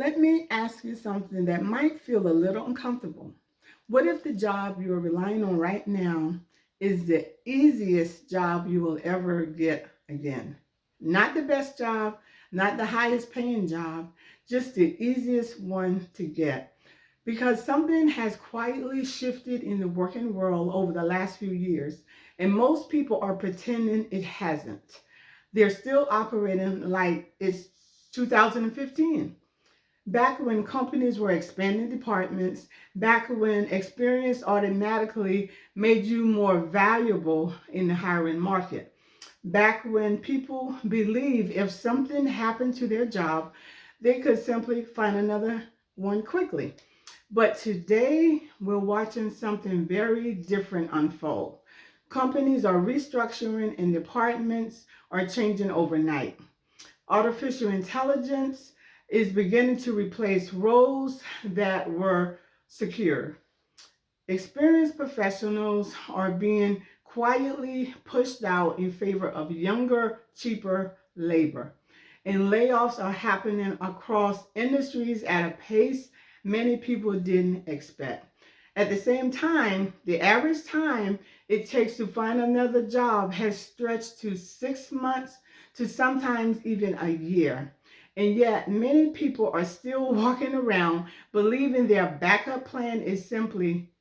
Let me ask you something that might feel a little uncomfortable. What if the job you're relying on right now is the easiest job you will ever get again? Not the best job, not the highest paying job, just the easiest one to get. Because something has quietly shifted in the working world over the last few years, and most people are pretending it hasn't. They're still operating like it's 2015. Back when companies were expanding departments, back when experience automatically made you more valuable in the hiring market, back when people believed if something happened to their job, they could simply find another one quickly. But today, we're watching something very different unfold. Companies are restructuring and departments are changing overnight. Artificial intelligence is beginning to replace roles that were secure. Experienced professionals are being quietly pushed out in favor of younger, cheaper labor. And layoffs are happening across industries at a pace many people didn't expect. At the same time, the average time it takes to find another job has stretched to 6 months to sometimes even a year. And yet, many people are still walking around believing their backup plan is simply,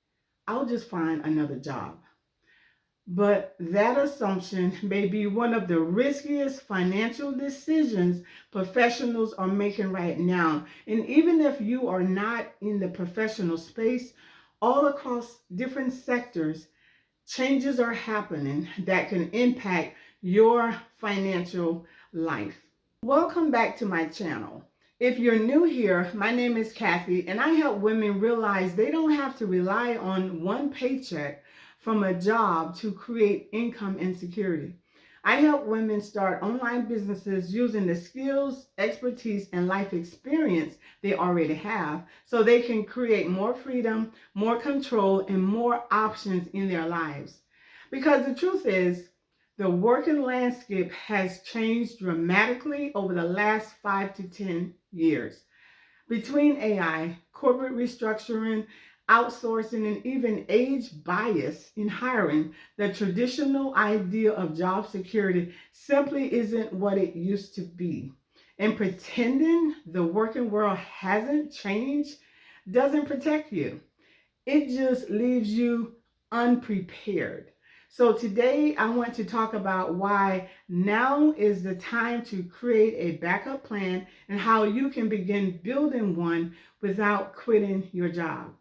I'll just find another job. But that assumption may be one of the riskiest financial decisions professionals are making right now. And even if you are not in the professional space, all across different sectors, changes are happening that can impact your financial life. Welcome back to my channel. If you're new here, my name is Kathy, and I help women realize they don't have to rely on one paycheck from a job to create income and security. I help women start online businesses using the skills, expertise, and life experience they already have so they can create more freedom, more control, and more options in their lives. Because the truth is, the working landscape has changed dramatically over the last 5 to 10 years. Between AI, corporate restructuring, outsourcing, and even age bias in hiring, the traditional idea of job security simply isn't what it used to be. And pretending the working world hasn't changed doesn't protect you. It just leaves you unprepared. So today I want to talk about why now is the time to create a backup plan and how you can begin building one without quitting your job.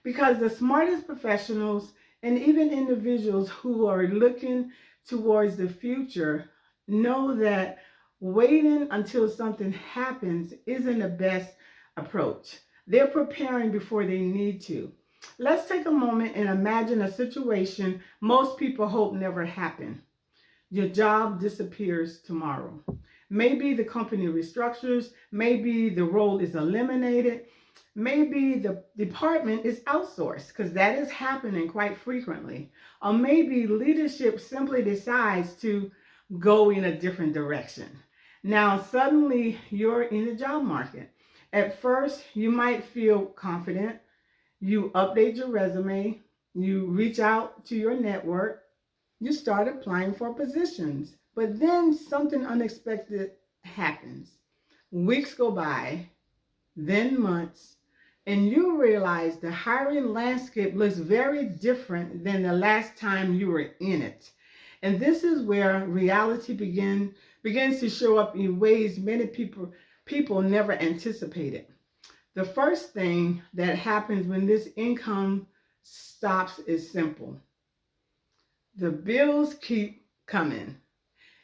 Because the smartest professionals and even individuals who are looking towards the future know that waiting until something happens isn't the best approach. They're preparing before they need to. Let's take a moment and imagine a situation most people hope never happen. Your job disappears tomorrow. Maybe the company restructures, maybe the role is eliminated, maybe the department is outsourced, because that is happening quite frequently. Or maybe leadership simply decides to go in a different direction. Now, suddenly you're in the job market. At first, you might feel confident. You update your resume, you reach out to your network, you start applying for positions. But then something unexpected happens. Weeks go by, then months, and you realize the hiring landscape looks very different than the last time you were in it. And this is where reality begins to show up in ways many people never anticipated. The first thing that happens when this income stops is simple. The bills keep coming.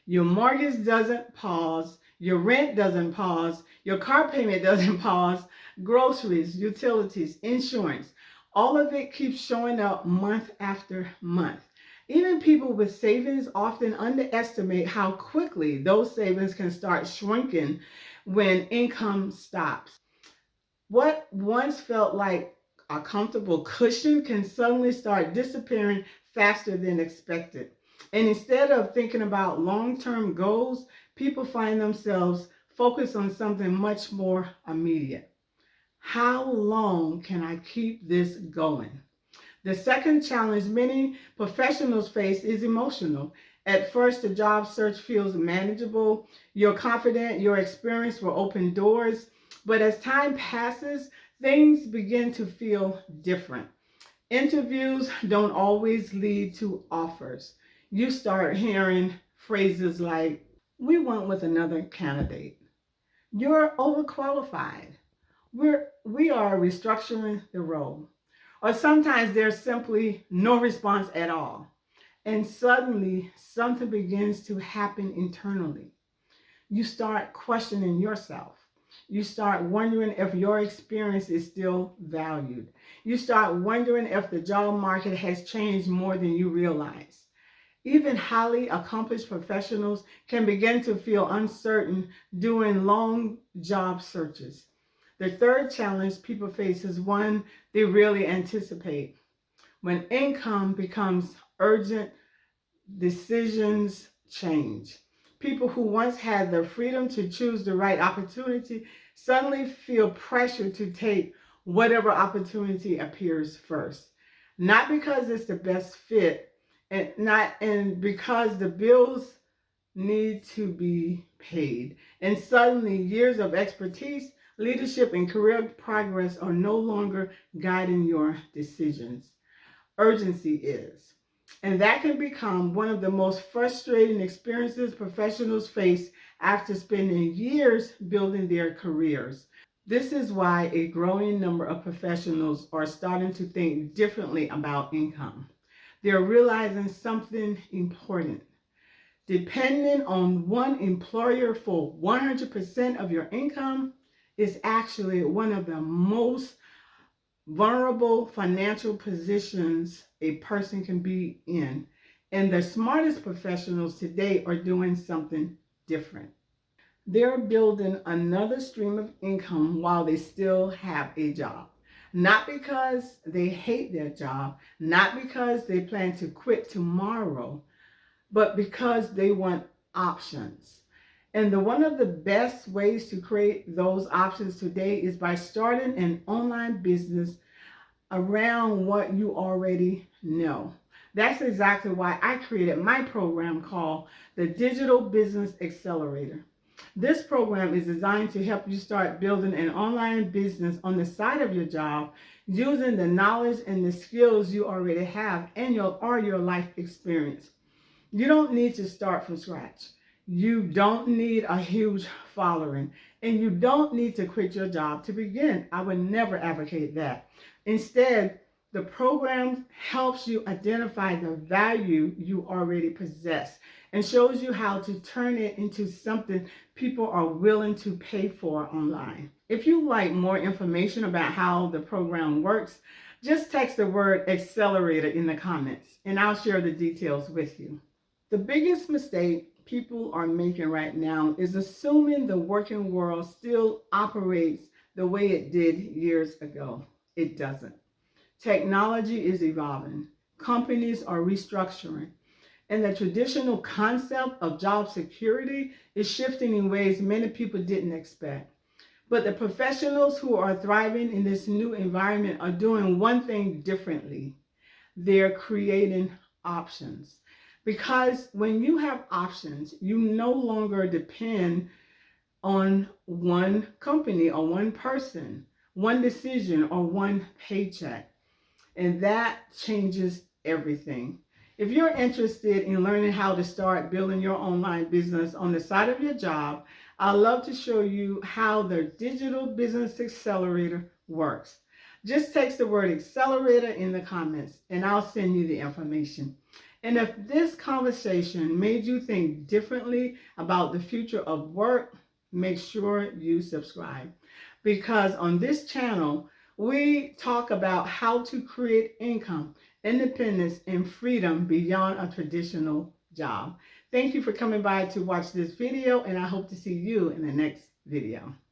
Your mortgage doesn't pause. Your rent doesn't pause. Your car payment doesn't pause. Groceries, utilities, insurance, all of it keeps showing up month after month. Even people with savings often underestimate how quickly those savings can start shrinking when income stops. What once felt like a comfortable cushion can suddenly start disappearing faster than expected. And instead of thinking about long term goals, people find themselves focused on something much more immediate. How long can I keep this going? The second challenge many professionals face is emotional. At first, the job search feels manageable. You're confident your experience will open doors. But as time passes, things begin to feel different. Interviews don't always lead to offers. You start hearing phrases like, "We went with another candidate." "You're overqualified." We are restructuring the role. Or sometimes there's simply no response at all. And suddenly something begins to happen internally. You start questioning yourself. You start wondering if your experience is still valued. You start wondering if the job market has changed more than you realize. Even highly accomplished professionals can begin to feel uncertain during long job searches. The third challenge people face is one they really anticipate. When income becomes urgent, decisions change. People who once had the freedom to choose the right opportunity suddenly feel pressure to take whatever opportunity appears first. Not because it's the best fit, and because the bills need to be paid. And suddenly years of expertise, leadership, and career progress are no longer guiding your decisions. Urgency is. And that can become one of the most frustrating experiences professionals face after spending years building their careers. This is why a growing number of professionals are starting to think differently about income. They're realizing something important. Depending on one employer for 100% of your income is actually one of the most vulnerable financial positions a person can be in. And the smartest professionals today are doing something different. They're building another stream of income while they still have a job. Not because they hate their job, not because they plan to quit tomorrow, but because they want options. And one of the best ways to create those options today is by starting an online business around what you already know. That's exactly why I created my program called the Digital Business Accelerator. This program is designed to help you start building an online business on the side of your job using the knowledge and the skills you already have and your life experience. You don't need to start from scratch. You don't need a huge following, and you don't need to quit your job to begin. I would never advocate that. Instead, the program helps you identify the value you already possess and shows you how to turn it into something people are willing to pay for online. If you'd like more information about how the program works, just text the word accelerator in the comments and I'll share the details with you. The biggest mistake people are making right now is assuming the working world still operates the way it did years ago. It doesn't. Technology is evolving. Companies are restructuring. And the traditional concept of job security is shifting in ways many people didn't expect. But the professionals who are thriving in this new environment are doing one thing differently. They're creating options. Because when you have options, you no longer depend on one company or one person, one decision or one paycheck. And that changes everything. If you're interested in learning how to start building your online business on the side of your job, I'd love to show you how the Digital Business Accelerator works. Just text the word accelerator in the comments and I'll send you the information. And if this conversation made you think differently about the future of work, make sure you subscribe. Because on this channel, we talk about how to create income, independence, and freedom beyond a traditional job. Thank you for coming by to watch this video, and I hope to see you in the next video.